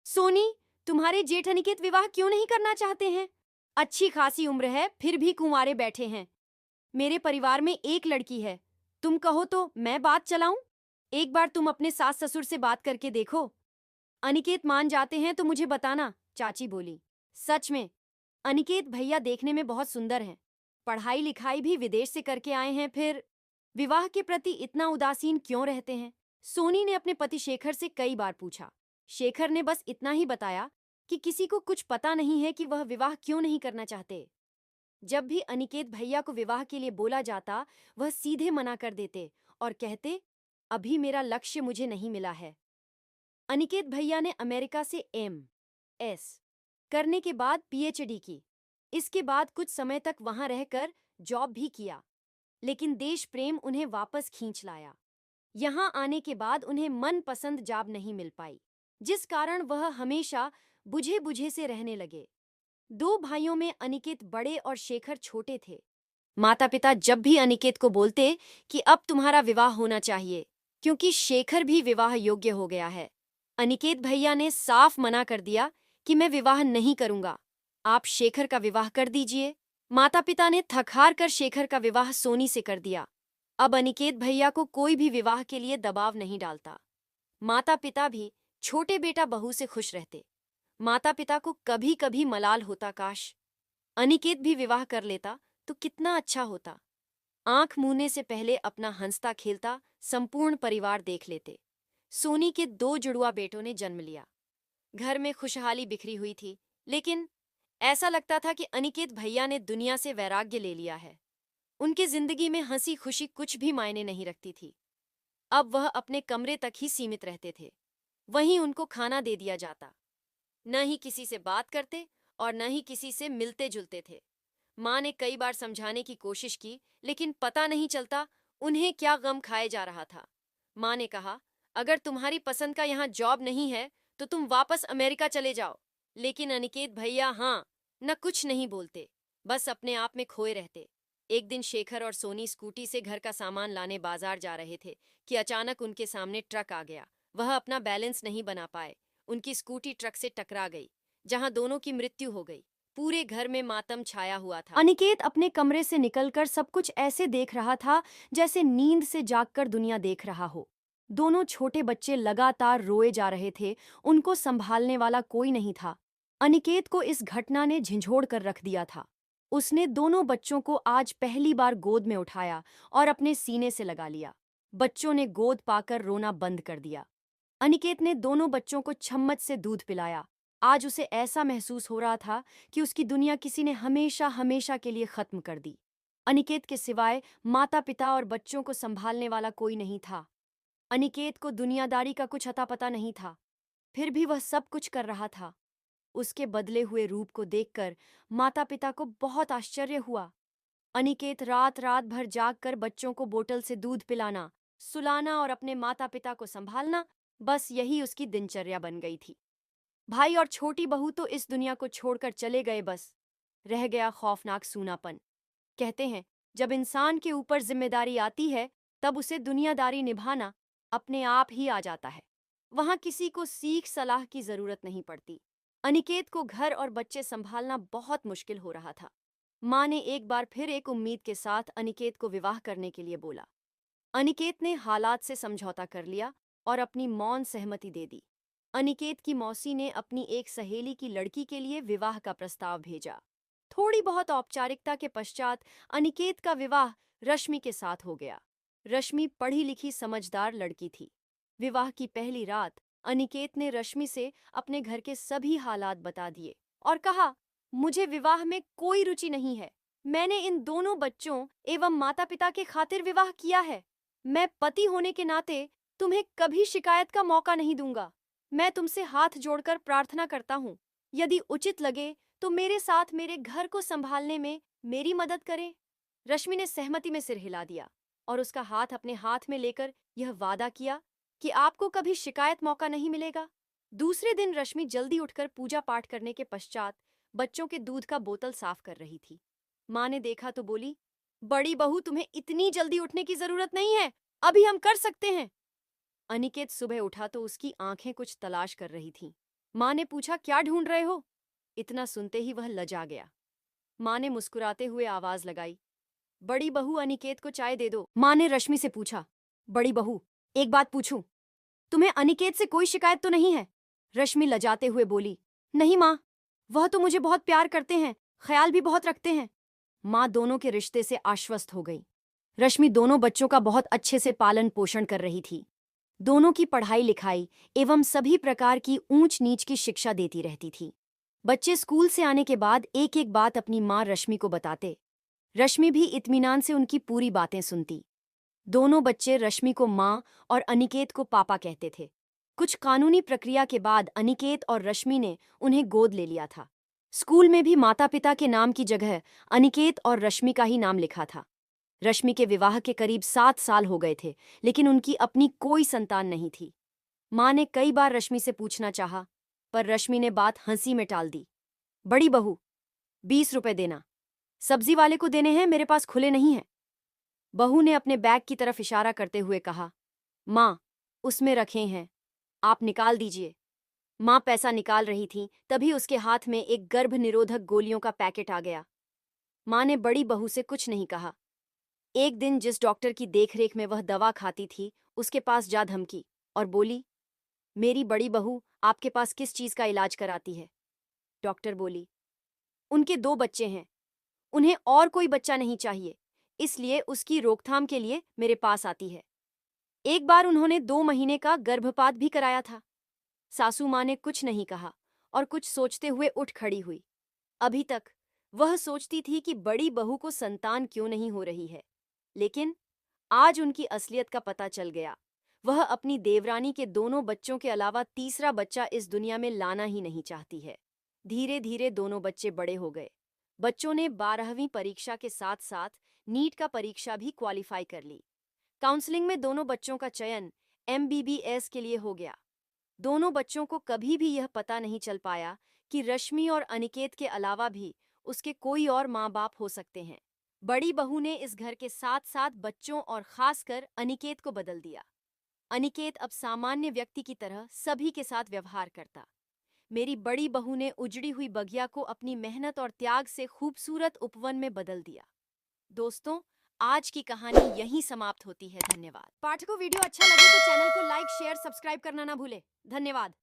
सोनी, तुम्हारे जेठ अनिकेत विवाह क्यों नहीं करना चाहते हैं? अच्छी खासी उम्र है, फिर भी कुंवारे बैठे हैं। मेरे परिवार में एक लड़की है। तुम कहो तो मैं बात चलाऊं? एक बार तुम अपने सास ससुर से बात करके देखो। अनिकेत मान जाते हैं तो मुझे बताना, चाची बोली। सच में, अनिकेत भैया देखने में बहुत सुंदर हैं। पढ़ाई लिखाई भी विदेश से करके आए हैं, फिर विवाह के प्रति इतना उदासीन क्यों रहते हैं? सोनी ने अपने पति शेखर से कई बार पूछा। शेखर ने बस इतना ही बताया कि किसी को कुछ पता नहीं है कि वह विवाह क्यों नहीं करना चाहते। जब भी अनिकेत भैया को विवाह के लिए बोला जाता, वह सीधे मना कर देते और कहते, अभी मेरा लक्ष्य मुझे नहीं मिला है। अनिकेत भैया ने अमेरिका से एम.एस. करने के बाद पीएचडी की। इसके बाद कुछ समय तक वहां रहकर जॉब भी किया, लेकिन देश प्रेम उन्हें वापस खींच लाया। यहाँ आने के बाद उन्हें मनपसंद जॉब नहीं मिल पाई, जिस कारण वह हमेशा बुझे बुझे से रहने लगे। दो भाइयों में अनिकेत बड़े और शेखर छोटे थे। माता पिता जब भी अनिकेत को बोलते कि अब तुम्हारा विवाह होना चाहिए, क्योंकि शेखर भी विवाह योग्य हो गया है, अनिकेत भैया ने साफ मना कर दिया कि मैं विवाह नहीं करूंगा, आप शेखर का विवाह कर दीजिए। माता पिता ने थक हार कर शेखर का विवाह सोनी से कर दिया। अब अनिकेत भैया को कोई भी विवाह के लिए दबाव नहीं डालता। माता पिता भी छोटे बेटा बहू से खुश रहते। माता पिता को कभी कभी मलाल होता, काश अनिकेत भी विवाह कर लेता तो कितना अच्छा होता। आंख मूंदने से पहले अपना हंसता खेलता संपूर्ण परिवार देख लेते। सोनी के दो जुड़वा बेटों ने जन्म लिया। घर में खुशहाली बिखरी हुई थी, लेकिन ऐसा लगता था कि अनिकेत भैया ने दुनिया से वैराग्य ले लिया है। उनकी जिंदगी में हंसी खुशी कुछ भी मायने नहीं रखती थी। अब वह अपने कमरे तक ही सीमित रहते थे। वहीं उनको खाना दे दिया जाता। न ही किसी से बात करते और न ही किसी से मिलते जुलते थे। माँ ने कई बार समझाने की कोशिश की, लेकिन पता नहीं चलता उन्हें क्या गम खाए जा रहा था। माँ ने कहा, अगर तुम्हारी पसंद का यहाँ जॉब नहीं है तो तुम वापस अमेरिका चले जाओ। लेकिन अनिकेत भैया हाँ न कुछ नहीं बोलते, बस अपने आप में खोए रहते। एक दिन शेखर और सोनी स्कूटी से घर का सामान लाने बाजार जा रहे थे कि अचानक उनके सामने ट्रक आ गया। वह अपना बैलेंस नहीं बना पाए। उनकी स्कूटी ट्रक से टकरा गई, जहां दोनों की मृत्यु हो गई। पूरे घर में मातम छाया हुआ था। अनिकेत अपने कमरे से निकलकर सब कुछ ऐसे देख रहा था जैसे नींद से जागकर दुनिया देख रहा हो। दोनों छोटे बच्चे लगातार रोए जा रहे थे, उनको संभालने वाला कोई नहीं था। अनिकेत को इस घटना ने झंझोड़ कर रख दिया था। उसने दोनों बच्चों को आज पहली बार गोद में उठाया और अपने सीने से लगा लिया। बच्चों ने गोद पाकर रोना बंद कर दिया। अनिकेत ने दोनों बच्चों को चम्मच से दूध पिलाया। आज उसे ऐसा महसूस हो रहा था कि उसकी दुनिया किसी ने हमेशा हमेशा के लिए खत्म कर दी। अनिकेत के सिवाय माता पिता और बच्चों को संभालने वाला कोई नहीं था। अनिकेत को दुनियादारी का कुछ अता पता नहीं था, फिर भी वह सब कुछ कर रहा था। उसके बदले हुए रूप को देखकर माता पिता को बहुत आश्चर्य हुआ। अनिकेत रात रात भर जागकर बच्चों को बोतल से दूध पिलाना, सुलाना और अपने माता पिता को संभालना, बस यही उसकी दिनचर्या बन गई थी। भाई और छोटी बहू तो इस दुनिया को छोड़कर चले गए, बस रह गया खौफनाक सूनापन। कहते हैं, जब इंसान के ऊपर जिम्मेदारी आती है तब उसे दुनियादारी निभाना अपने आप ही आ जाता है। वहां किसी को सीख सलाह की जरूरत नहीं पड़ती। अनिकेत को घर और बच्चे संभालना बहुत मुश्किल हो रहा था। माँ ने एक बार फिर एक उम्मीद के साथ अनिकेत को विवाह करने के लिए बोला। अनिकेत ने हालात से समझौता कर लिया और अपनी मौन सहमति दे दी। अनिकेत की मौसी ने अपनी एक सहेली की लड़की के लिए विवाह का प्रस्ताव भेजा। थोड़ी बहुत औपचारिकता के पश्चात अनिकेत का विवाह रश्मि के साथ हो गया। रश्मि पढ़ी लिखी समझदार लड़की थी। विवाह की पहली रात अनिकेत ने रश्मि से अपने घर के सभी हालात बता दिए और कहा, मुझे विवाह में कोई रुचि नहीं है। मैंने इन दोनों बच्चों एवं माता पिता के खातिर विवाह किया है। मैं पति होने के नाते तुम्हें कभी शिकायत का मौका नहीं दूंगा। मैं तुमसे हाथ जोड़कर प्रार्थना करता हूँ, यदि उचित लगे तो मेरे साथ मेरे घर को संभालने में मेरी मदद करें। रश्मि ने सहमति में सिर हिला दिया और उसका हाथ अपने हाथ में लेकर यह वादा किया कि आपको कभी शिकायत मौका नहीं मिलेगा। दूसरे दिन रश्मि जल्दी उठकर पूजा पाठ करने के पश्चात बच्चों के दूध का बोतल साफ कर रही थी। माँ ने देखा तो बोली, बड़ी बहू, तुम्हें इतनी जल्दी उठने की जरूरत नहीं है, अभी हम कर सकते हैं। अनिकेत सुबह उठा तो उसकी आंखें कुछ तलाश कर रही थीं। माँ ने पूछा, क्या ढूंढ रहे हो? इतना सुनते ही वह लजा गया। माँ ने मुस्कुराते हुए आवाज लगाई, बड़ी बहू अनिकेत को चाय दे दो। माँ ने रश्मि से पूछा, बड़ी बहू, एक बात पूछूं, तुम्हें अनिकेत से कोई शिकायत तो नहीं है? रश्मि लजाते हुए बोली, नहीं माँ, वह तो मुझे बहुत प्यार करते हैं, ख्याल भी बहुत रखते हैं। माँ दोनों के रिश्ते से आश्वस्त हो गई। रश्मि दोनों बच्चों का बहुत अच्छे से पालन पोषण कर रही थी। दोनों की पढ़ाई लिखाई एवं सभी प्रकार की ऊंच नीच की शिक्षा देती रहती थी। बच्चे स्कूल से आने के बाद एक एक बात अपनी माँ रश्मि को बताते। रश्मि भी इत्मीनान से उनकी पूरी बातें सुनती। दोनों बच्चे रश्मि को माँ और अनिकेत को पापा कहते थे। कुछ कानूनी प्रक्रिया के बाद अनिकेत और रश्मि ने उन्हें गोद ले लिया था। स्कूल में भी माता पिता के नाम की जगह अनिकेत और रश्मि का ही नाम लिखा था। रश्मि के विवाह के करीब 7 साल हो गए थे, लेकिन उनकी अपनी कोई संतान नहीं थी। माँ ने कई बार रश्मि से पूछना चाहा, पर रश्मि ने बात हंसी में टाल दी। बड़ी बहू, 20 रुपए देना, सब्जी वाले को देने हैं, मेरे पास खुले नहीं हैं। बहू ने अपने बैग की तरफ इशारा करते हुए कहा, माँ, उसमें रखे हैं, आप निकाल दीजिए। माँ पैसा निकाल रही थी, तभी उसके हाथ में एक गर्भ निरोधक गोलियों का पैकेट आ गया। माँ ने बड़ी बहू से कुछ नहीं कहा। एक दिन जिस डॉक्टर की देखरेख में वह दवा खाती थी, उसके पास जा धमकी और बोली, मेरी बड़ी बहू आपके पास किस चीज का इलाज कराती है? डॉक्टर बोली, उनके 2 बच्चे हैं, उन्हें और कोई बच्चा नहीं चाहिए, इसलिए उसकी रोकथाम के लिए मेरे पास आती है। एक बार उन्होंने 2 महीने का गर्भपात भी कराया था। सासू माँ ने कुछ नहीं कहा और कुछ सोचते हुए उठ खड़ी हुई। अभी तक वह सोचती थी कि बड़ी बहू को संतान क्यों नहीं हो रही है, लेकिन आज उनकी असलियत का पता चल गया। वह अपनी देवरानी के दोनों बच्चों के अलावा तीसरा बच्चा इस दुनिया में लाना ही नहीं चाहती है। धीरे धीरे दोनों बच्चे बड़े हो गए। बच्चों ने 12वीं परीक्षा के साथ साथ नीट का परीक्षा भी क्वालिफाई कर ली। काउंसलिंग में दोनों बच्चों का चयन MBBS के लिए हो गया। दोनों बच्चों को कभी भी यह पता नहीं चल पाया कि रश्मि और अनिकेत के अलावा भी उसके कोई और माँ बाप हो सकते हैं। बड़ी बहू ने इस घर के साथ साथ बच्चों और खासकर अनिकेत को बदल दिया। अनिकेत अब सामान्य व्यक्ति की तरह सभी के साथ व्यवहार करता। मेरी बड़ी बहू ने उजड़ी हुई बगिया को अपनी मेहनत और त्याग से खूबसूरत उपवन में बदल दिया। दोस्तों, आज की कहानी यहीं समाप्त होती है। धन्यवाद। पाठकों, वीडियो अच्छा लगे तो चैनल को लाइक, शेयर, सब्सक्राइब करना ना भूले। धन्यवाद।